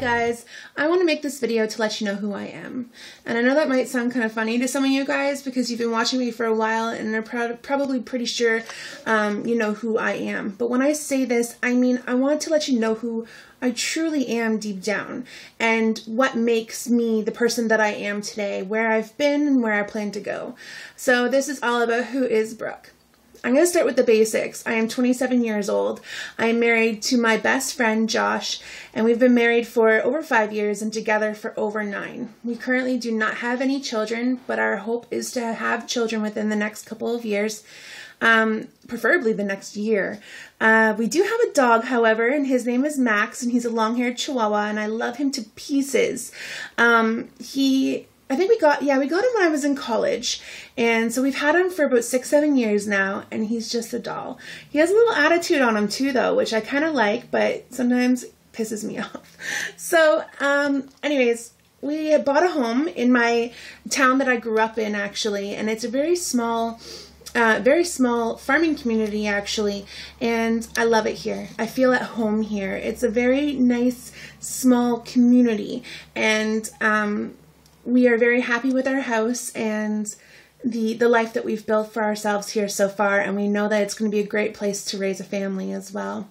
guys, I want to make this video to let you know who I am. And I know that might sound kind of funny to some of you guys because you've been watching me for a while and are probably pretty sure you know who I am. But when I say this, I mean I want to let you know who I truly am deep down and what makes me the person that I am today, where I've been and where I plan to go. So this is all about who is Brooke. I'm going to start with the basics. I am 27 years old. I am married to my best friend, Josh, and we've been married for over 5 years and together for over 9. We currently do not have any children, but our hope is to have children within the next couple of years, preferably the next year. We do have a dog, however, and his name is Max, and he's a long-haired Chihuahua, and I love him to pieces. I think we got him when I was in college, and so we've had him for about 6-7 years now, and he's just a doll. He has a little attitude on him too, though, which I kind of like, but sometimes pisses me off. So, anyways, we had bought a home in my town that I grew up in, actually, and it's a very small farming community, actually, and I love it here. I feel at home here. It's a very nice, small community, and we are very happy with our house and the life that we've built for ourselves here so far, and we know that it's going to be a great place to raise a family as well.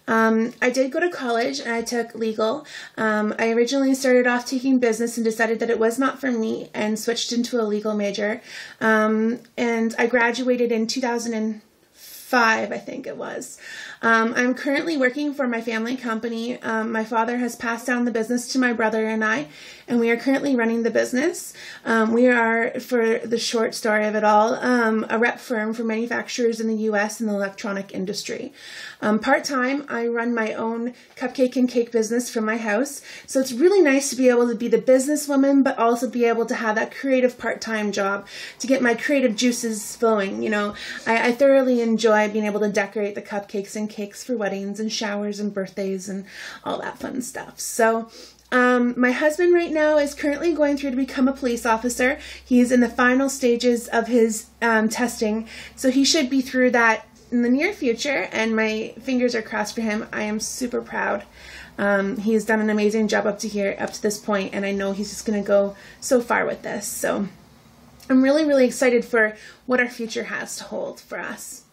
I did go to college and I took legal. I originally started off taking business and decided that it was not for me and switched into a legal major. And I graduated in 2005, I think it was. I'm currently working for my family company. My father has passed down the business to my brother and I, and we are currently running the business. We are, for the short story of it all, a rep firm for manufacturers in the U.S. in the electronic industry. Part-time, I run my own cupcake and cake business from my house, so it's really nice to be able to be the businesswoman, but also be able to have that creative part-time job to get my creative juices flowing. You know, I thoroughly enjoy being able to decorate the cupcakes and cakes for weddings and showers and birthdays and all that fun stuff. So my husband right now is currently going through to become a police officer. He's in the final stages of his testing, so he should be through that in the near future, and my fingers are crossed for him. I am super proud. He's done an amazing job up to this point, and I know he's just going to go so far with this. So I'm really, really excited for what our future has to hold for us.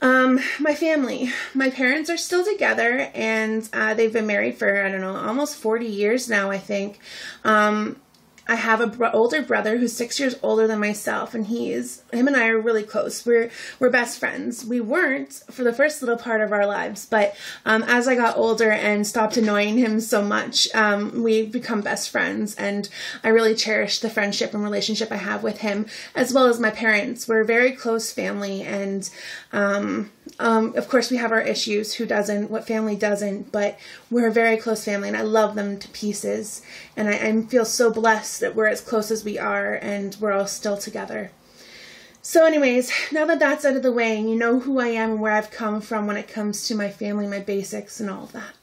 My family. My parents are still together, and they've been married for, I don't know, almost 40 years now, I think. I have an older brother who's 6 years older than myself, and him and I are really close. We're best friends. We weren't for the first little part of our lives, but as I got older and stopped annoying him so much, we've become best friends, and I really cherish the friendship and relationship I have with him, as well as my parents. We're a very close family, and of course we have our issues. Who doesn't? What family doesn't? But we're a very close family, and I love them to pieces, and I feel so blessed that we're as close as we are and we're all still together. So anyways, now that that's out of the way and you know who I am and where I've come from when it comes to my family, my basics and all of that,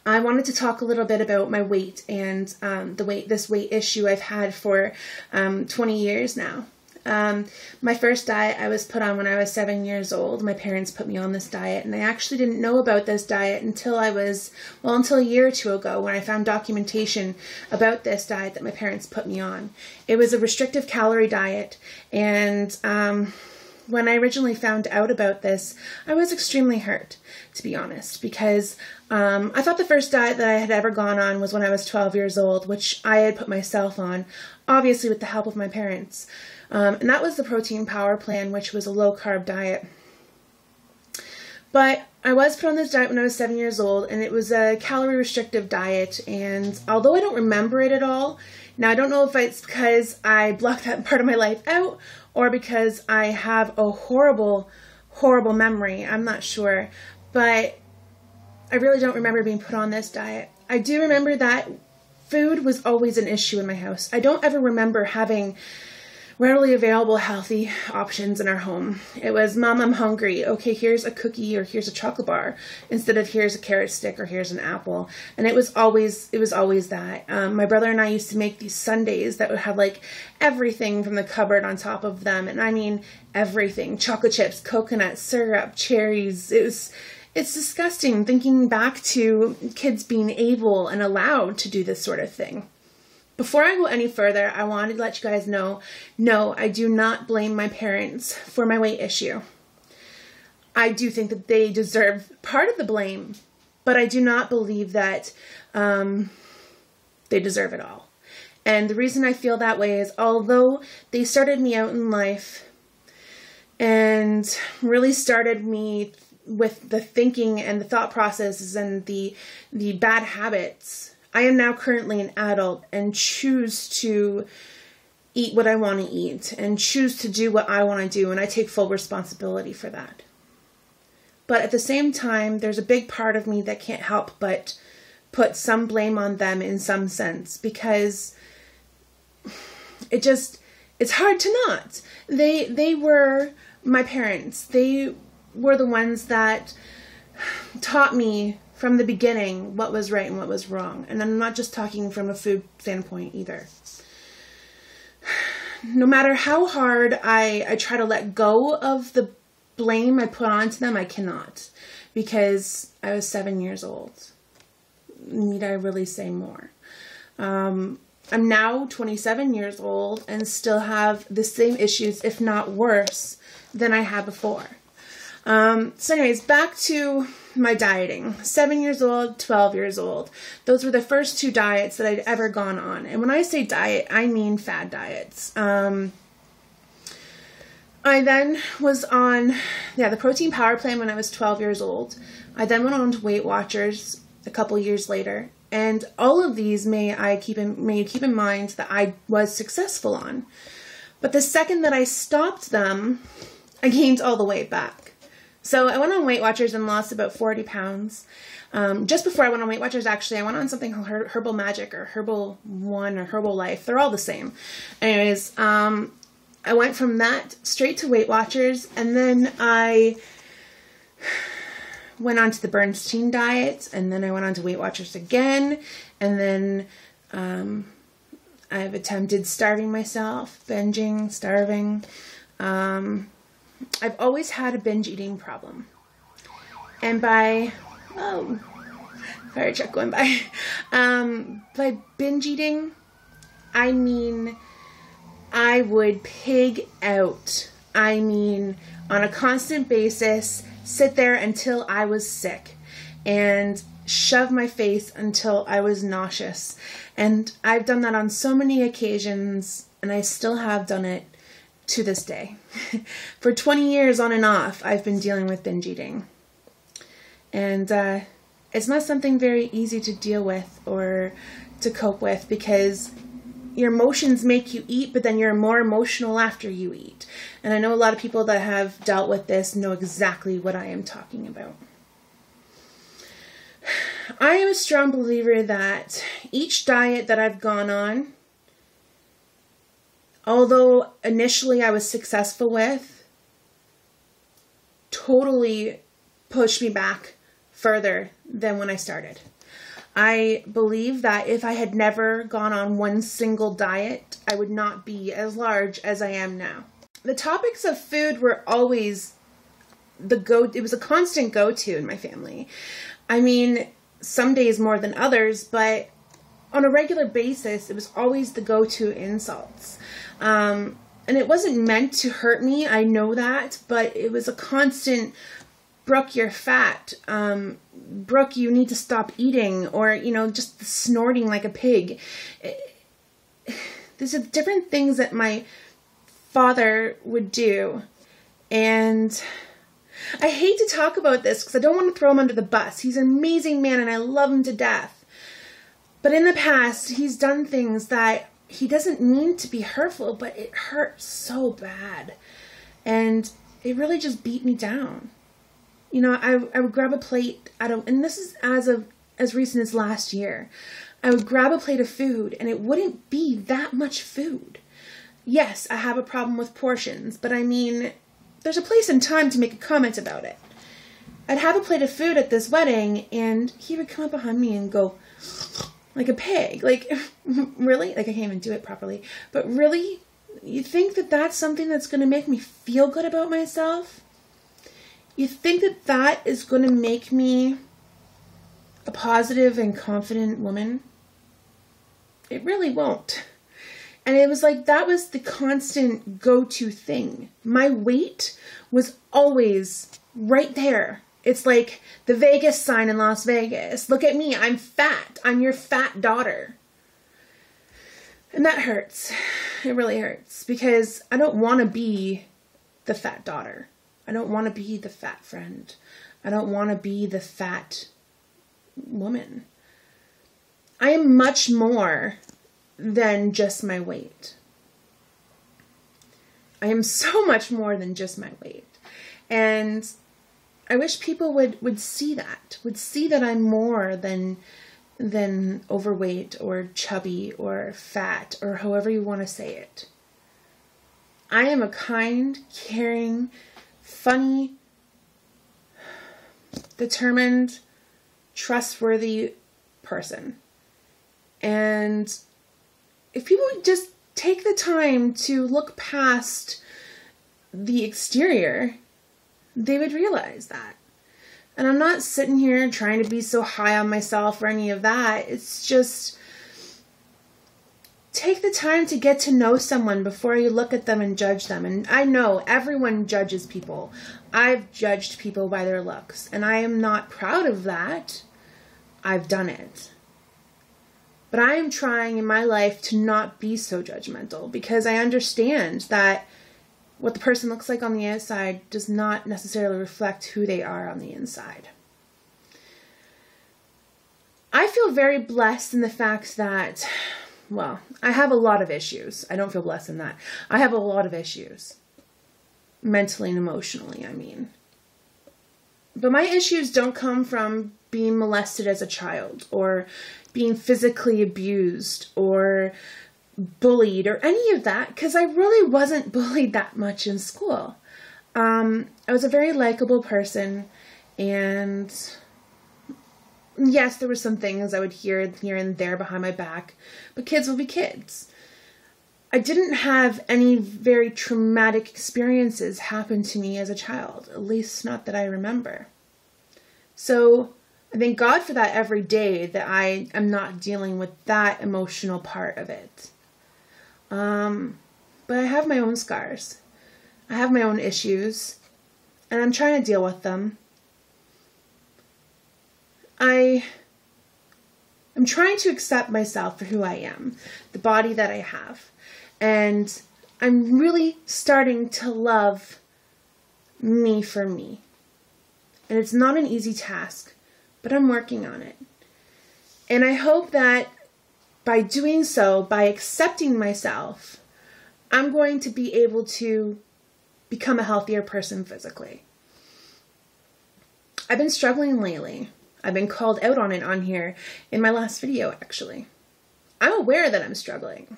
I wanted to talk a little bit about my weight and this weight issue I've had for 20 years now. My first diet I was put on when I was 7 years old. My parents put me on this diet, and I actually didn't know about this diet until until a year or two ago, when I found documentation about this diet that my parents put me on. It was a restrictive calorie diet, and when I originally found out about this, I was extremely hurt, to be honest, because I thought the first diet that I had ever gone on was when I was 12 years old, which I had put myself on, obviously with the help of my parents. And that was the Protein Power Plan, which was a low-carb diet. But I was put on this diet when I was 7 years old, and it was a calorie-restrictive diet, and although I don't remember it at all, now I don't know if it's because I blocked that part of my life out, or because I have a horrible, horrible memory. I'm not sure, but I really don't remember being put on this diet. I do remember that food was always an issue in my house. I don't ever remember having readily available healthy options in our home. It was, Mom, I'm hungry. Okay, here's a cookie or here's a chocolate bar, instead of here's a carrot stick or here's an apple. And it was always that. My brother and I used to make these sundaes that would have like everything from the cupboard on top of them. And I mean everything. Chocolate chips, coconut, syrup, cherries. It's disgusting thinking back to kids being able and allowed to do this sort of thing. Before I go any further, I wanted to let you guys know, no, I do not blame my parents for my weight issue. I do think that they deserve part of the blame, but I do not believe that they deserve it all. And the reason I feel that way is, although they started me out in life and really started me with the thinking and the thought processes and the bad habits, I am now currently an adult and choose to eat what I want to eat and choose to do what I want to do, and I take full responsibility for that. But at the same time, there's a big part of me that can't help but put some blame on them in some sense, because it's hard to not. They were my parents. They were the ones that taught me from the beginning what was right and what was wrong. And I'm not just talking from a food standpoint either. No matter how hard I try to let go of the blame I put onto them, I cannot, because I was 7 years old. Need I really say more? I'm now 27 years old and still have the same issues, if not worse, than I had before. So anyways, back to my dieting. 7 years old, 12 years old. Those were the first 2 diets that I'd ever gone on. And when I say diet, I mean fad diets. I then was on, the protein power plan when I was 12 years old. I then went on to Weight Watchers a couple years later. And all of these may you keep in mind that I was successful on. But the second that I stopped them, I gained all the weight back. So I went on Weight Watchers and lost about 40 pounds. Just before I went on Weight Watchers, actually, I went on something called Herbal Magic or Herbal One or Herbal Life. They're all the same. Anyways, I went from that straight to Weight Watchers, and then I went on to the Bernstein diet, and then I went on to Weight Watchers again, and then I've attempted starving myself, binging, starving. I've always had a binge eating problem. And by fire truck going by binge eating, I mean I would pig out. I mean, on a constant basis, sit there until I was sick and shove my face until I was nauseous. And I've done that on so many occasions, and I still have done it to this day. For 20 years on and off, I've been dealing with binge eating. And it's not something very easy to deal with or to cope with, because your emotions make you eat, but then you're more emotional after you eat. And I know a lot of people that have dealt with this know exactly what I am talking about. I am a strong believer that each diet that I've gone on, although initially I was successful with, totally pushed me back further than when I started. I believe that if I had never gone on one single diet, I would not be as large as I am now. The topics of food were always it was a constant go-to in my family. I mean, some days more than others, but on a regular basis, it was always the go-to insults. And it wasn't meant to hurt me, I know that, but it was a constant, Brooke, you're fat. Brooke, you need to stop eating, or, just snorting like a pig. These are different things that my father would do. And I hate to talk about this because I don't want to throw him under the bus. He's an amazing man and I love him to death. But in the past, he's done things that he doesn't mean to be hurtful, but it hurt so bad. And it really just beat me down. I would grab a plate and this is as recent as last year. I would grab a plate of food and it wouldn't be that much food. Yes, I have a problem with portions, but I mean, there's a place and time to make a comment about it. I'd have a plate of food at this wedding and he would come up behind me and go like a pig. Like, really? Like, I can't even do it properly. But really? You think that that's something that's going to make me feel good about myself? You think that that is going to make me a positive and confident woman? It really won't. And it was like, that was the constant go-to thing. My weight was always right there. It's like the Vegas sign in Las Vegas. Look at me, I'm fat. I'm your fat daughter. And that hurts. It really hurts because I don't want to be the fat daughter. I don't want to be the fat friend. I don't want to be the fat woman. I am much more than just my weight. I am so much more than just my weight. And I wish people would see that I'm more than overweight or chubby or fat or however you want to say it. I am a kind, caring, funny, determined, trustworthy person. And if people would just take the time to look past the exterior, they would realize that. And I'm not sitting here trying to be so high on myself or any of that. It's just take the time to get to know someone before you look at them and judge them. And I know everyone judges people. I've judged people by their looks, and I am not proud of that. I've done it. But I am trying in my life to not be so judgmental because I understand that what the person looks like on the outside does not necessarily reflect who they are on the inside. I feel very blessed in the fact that, well, I have a lot of issues. I don't feel blessed in that. I have a lot of issues. Mentally and emotionally, I mean. But my issues don't come from being molested as a child or being physically abused or bullied or any of that, because I really wasn't bullied that much in school. I was a very likable person, and yes, there were some things I would hear here and there behind my back, but kids will be kids. I didn't have any very traumatic experiences happen to me as a child, at least not that I remember. So I thank God for that every day, that I am not dealing with that emotional part of it. But I have my own scars. I have my own issues, and I'm trying to deal with them. I'm trying to accept myself for who I am, the body that I have, and I'm really starting to love me for me. And it's not an easy task, but I'm working on it. And I hope that by doing so, by accepting myself, I'm going to be able to become a healthier person physically. I've been struggling lately. I've been called out on it on here in my last video, actually. I'm aware that I'm struggling,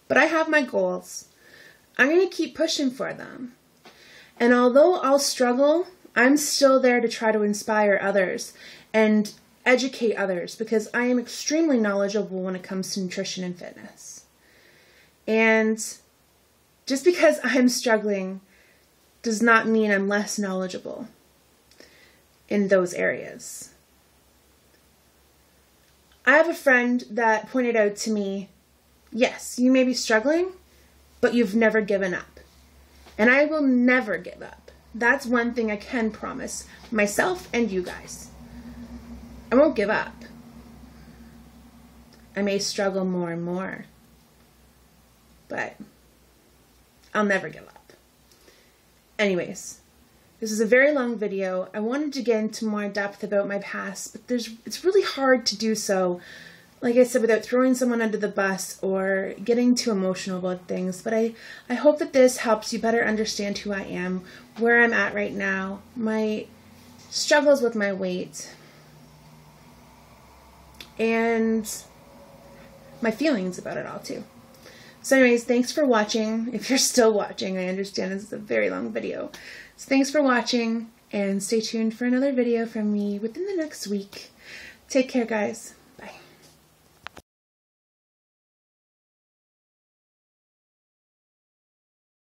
but I have my goals. I'm going to keep pushing for them. And although I'll struggle, I'm still there to try to inspire others and educate others, because I am extremely knowledgeable when it comes to nutrition and fitness. And just because I'm struggling does not mean I'm less knowledgeable in those areas. I have a friend that pointed out to me, yes, you may be struggling, but you've never given up. And I will never give up. That's one thing I can promise myself and you guys. I won't give up. I may struggle more and more, but I'll never give up. Anyways, this is a very long video. I wanted to get into more depth about my past, but it's really hard to do so, like I said, without throwing someone under the bus or getting too emotional about things. But I hope that this helps you better understand who I am, where I'm at right now, my struggles with my weight, and my feelings about it all too. So anyways, thanks for watching. If you're still watching, I understand this is a very long video. So thanks for watching, and stay tuned for another video from me within the next week. Take care, guys.